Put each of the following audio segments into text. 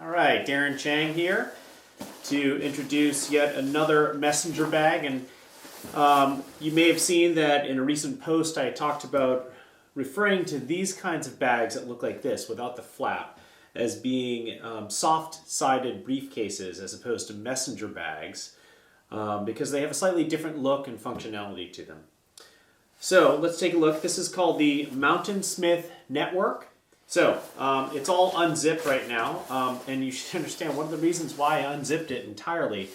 All right, Darren Chang here to introduce yet another messenger bag. And you may have seen that in a recent post I talked about referring to these kinds of bags that look like this without the flap as being soft-sided briefcases as opposed to messenger bags because they have a slightly different look and functionality to them. So let's take a look. This is called the Mountainsmith Network. So it's all unzipped right now, and you should understand one of the reasons why I unzipped it entirely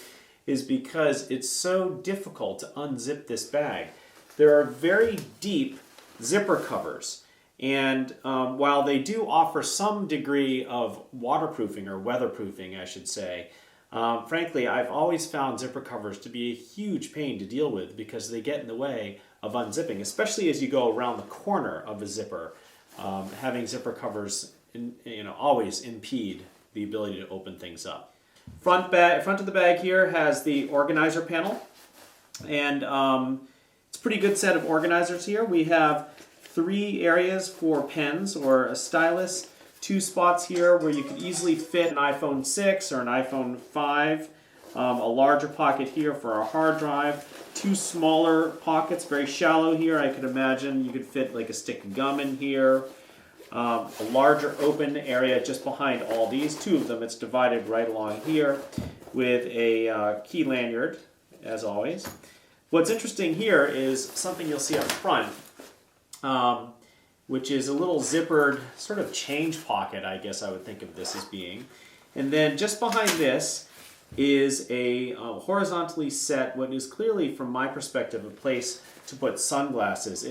is because it's so difficult to unzip this bag. There are very deep zipper covers, and while they do offer some degree of waterproofing or weatherproofing, I should say, frankly, I've always found zipper covers to be a huge pain to deal with because they get in the way of unzipping, especially as you go around the corner of a zipper. Having zipper covers always impede the ability to open things up. Front of the bag here has the organizer panel, and it's a pretty good set of organizers here. We have 3 areas for pens or a stylus, 2 spots here where you could easily fit an iPhone 6 or an iPhone 5, a larger pocket here for a hard drive, 2 smaller pockets, very shallow here. I could imagine you could fit like a stick of gum in here. A larger open area just behind all these, 2 of them. It's divided right along here with a key lanyard, as always. What's interesting here is something you'll see up front, which is a little zippered sort of change pocket, I guess I would think of this as being. And then just behind this is a horizontally set, what is clearly, from my perspective, a place to put sunglasses.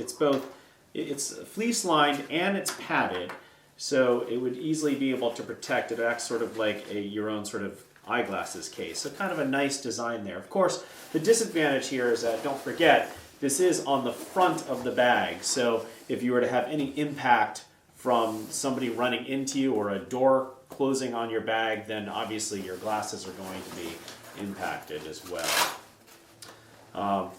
It's fleece lined and it's padded, so it would easily be able to protect. It acts sort of like your own sort of eyeglasses case. So kind of a nice design there. Of course, the disadvantage here is that, don't forget, this is on the front of the bag. So if you were to have any impact from somebody running into you or a door closing on your bag, then obviously your glasses are going to be impacted as well.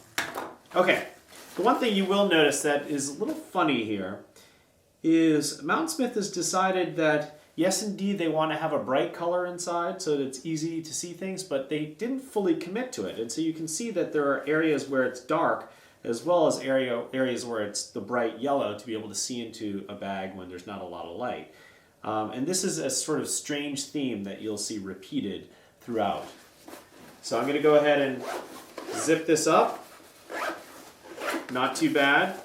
Okay. The one thing you will notice that is a little funny here is Mountainsmith has decided that, yes, indeed, they want to have a bright color inside so that it's easy to see things, but they didn't fully commit to it. And so you can see that there are areas where it's dark as well as areas where it's the bright yellow to be able to see into a bag when there's not a lot of light. And this is a sort of strange theme that you'll see repeated throughout. So I'm going to go ahead and zip this up. Not too bad.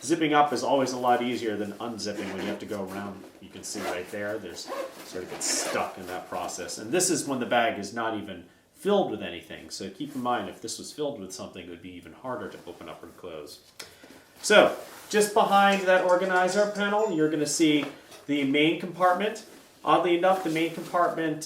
Zipping up is always a lot easier than unzipping when you have to go around. You can see right there, there's sort of gets stuck in that process. And this is when the bag is not even filled with anything. So keep in mind, if this was filled with something, it would be even harder to open up or close. So just behind that organizer panel, you're going to see the main compartment. Oddly enough, the main compartment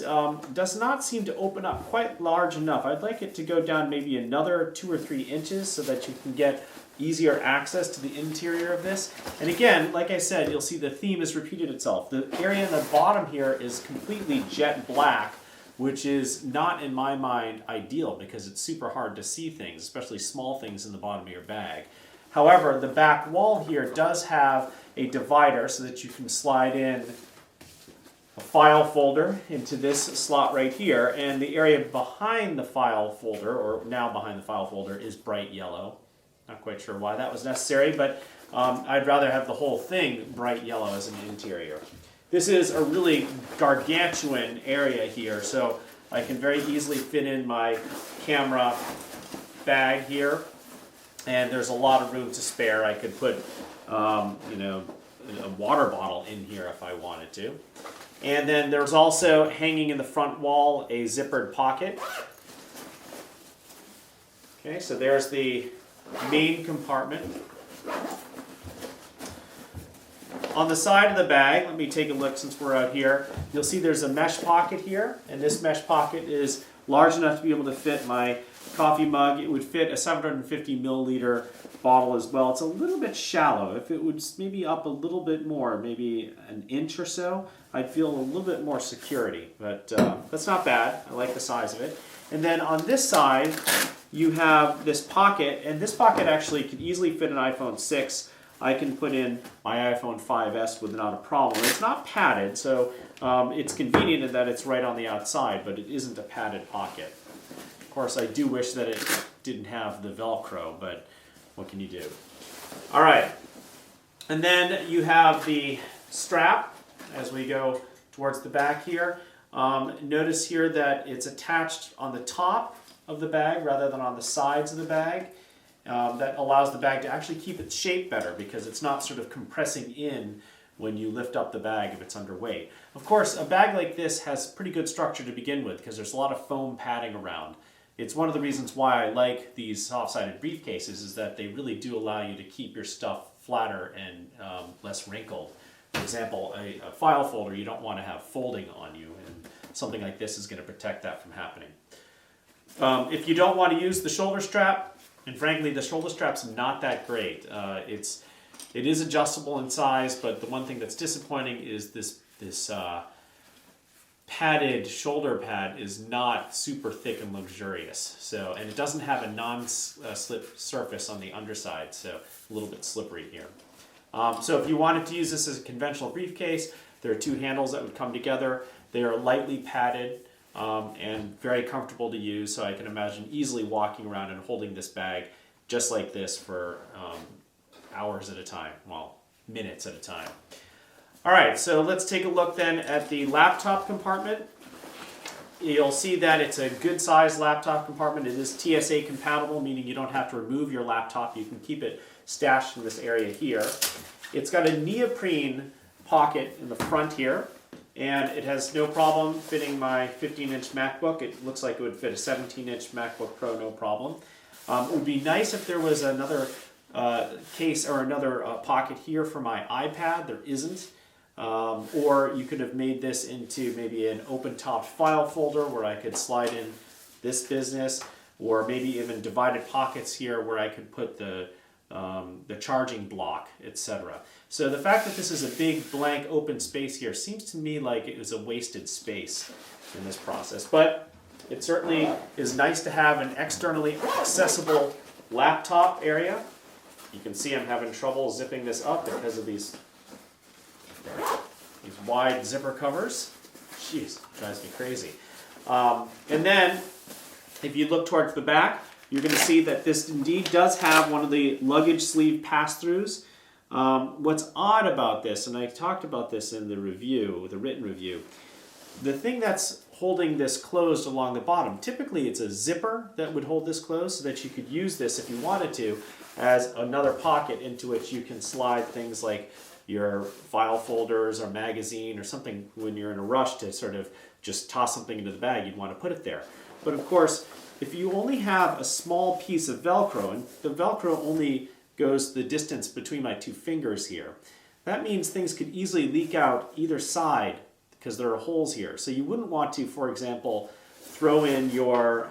does not seem to open up quite large enough. I'd like it to go down maybe another 2 or 3 inches so that you can get easier access to the interior of this. And again, like I said, you'll see the theme has repeated itself. The area in the bottom here is completely jet black, which is not, in my mind, ideal because it's super hard to see things, especially small things in the bottom of your bag. However, the back wall here does have a divider so that you can slide in a file folder into this slot right here, and the area behind the file folder, or now behind the file folder, is bright yellow. Not quite sure why that was necessary, but I'd rather have the whole thing bright yellow as an interior. This is a really gargantuan area here, so I can very easily fit in my camera bag here, and there's a lot of room to spare. I could put a water bottle in here if I wanted to. And then there's also, hanging in the front wall, a zippered pocket. Okay, so there's the main compartment. On the side of the bag, let me take a look since we're out here, you'll see there's a mesh pocket here, and this mesh pocket is large enough to be able to fit my coffee mug. It would fit a 750 milliliter bottle as well. It's a little bit shallow. If it would maybe up a little bit more, maybe an inch or so, I'd feel a little bit more security, but that's not bad. I like the size of it. And then on this side, you have this pocket, and this pocket actually could easily fit an iPhone 6 I can put in my iPhone 5S without a problem. It's not padded, so it's convenient in that it's right on the outside, but it isn't a padded pocket. Of course, I do wish that it didn't have the Velcro, but what can you do? All right, and then you have the strap as we go towards the back here. Notice here that it's attached on the top of the bag rather than on the sides of the bag. That allows the bag to actually keep its shape better because it's not sort of compressing in when you lift up the bag if it's underweight. Of course, a bag like this has pretty good structure to begin with because there's a lot of foam padding around. It's one of the reasons why I like these soft-sided briefcases is that they really do allow you to keep your stuff flatter and less wrinkled. For example, a file folder you don't want to have folding on you, and something like this is going to protect that from happening. If you don't want to use the shoulder strap, and frankly the shoulder strap's not that great. It is adjustable in size, but the one thing that's disappointing is this padded shoulder pad is not super thick and luxurious. So, and it doesn't have a non-slip surface on the underside, so a little bit slippery here. So if you wanted to use this as a conventional briefcase, there are two handles that would come together. They are lightly padded and very comfortable to use, so I can imagine easily walking around and holding this bag just like this for hours at a time, well, minutes at a time. All right, so let's take a look then at the laptop compartment. You'll see that it's a good sized laptop compartment. It is TSA compatible, meaning you don't have to remove your laptop. You can keep it stashed in this area here. It's got a neoprene pocket in the front here, and it has no problem fitting my 15-inch MacBook. It looks like it would fit a 17-inch MacBook Pro, no problem. It would be nice if there was another case or another pocket here for my iPad. There isn't. Or you could have made this into maybe an open-topped file folder where I could slide in this business, or maybe even divided pockets here where I could put the charging block, etc. So the fact that this is a big blank open space here seems to me like it was a wasted space in this process. But it certainly is nice to have an externally accessible laptop area. You can see I'm having trouble zipping this up because of these wide zipper covers. Jeez, drives me crazy. And then, if you look towards the back, you're going to see that this indeed does have one of the luggage sleeve pass-throughs. What's odd about this, and I talked about this in the review, the written review, the thing that's holding this closed along the bottom, typically it's a zipper that would hold this closed so that you could use this if you wanted to as another pocket into which you can slide things like your file folders or magazine or something when you're in a rush to sort of just toss something into the bag, you'd want to put it there. But of course, if you only have a small piece of Velcro, and the Velcro only goes the distance between my two fingers here, that means things could easily leak out either side because there are holes here. So you wouldn't want to, for example, throw in your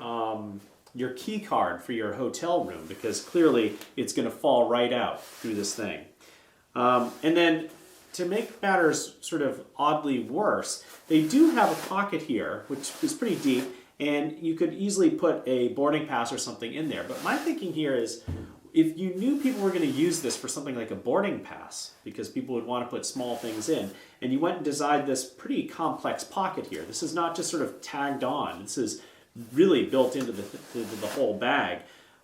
key card for your hotel room because clearly it's going to fall right out through this thing. And then to make matters sort of oddly worse, they do have a pocket here, which is pretty deep, and you could easily put a boarding pass or something in there. But my thinking here is, if you knew people were going to use this for something like a boarding pass, because people would want to put small things in, and you went and designed this pretty complex pocket here, this is not just sort of tagged on, this is really built into the whole bag,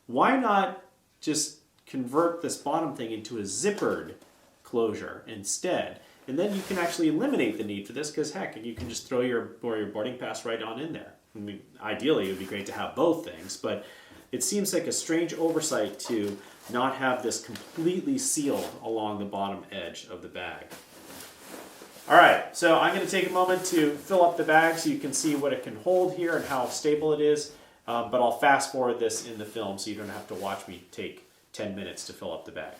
why not just convert this bottom thing into a zippered closure instead? And then you can actually eliminate the need for this because heck, you can just throw your boarding pass right on in there. I mean, ideally it would be great to have both things, but it seems like a strange oversight to not have this completely sealed along the bottom edge of the bag. All right, so I'm going to take a moment to fill up the bag so you can see what it can hold here and how stable it is, but I'll fast forward this in the film so you don't have to watch me take 10 minutes to fill up the bag.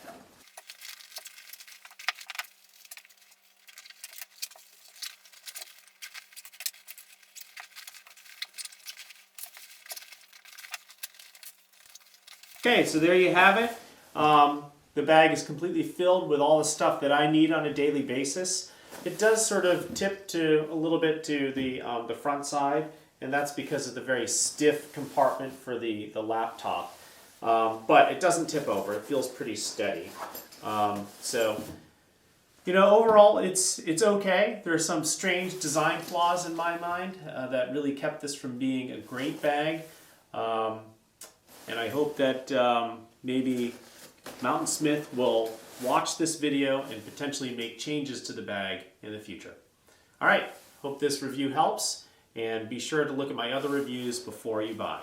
Okay, so there you have it. The bag is completely filled with all the stuff that I need on a daily basis. It does sort of tip to a little bit to the front side, and that's because of the very stiff compartment for the laptop. But it doesn't tip over. It feels pretty steady. So, you know, overall it's okay. There are some strange design flaws in my mind that really kept this from being a great bag. And I hope that maybe Mountainsmith will watch this video and potentially make changes to the bag in the future. All right, hope this review helps, and be sure to look at my other reviews before you buy.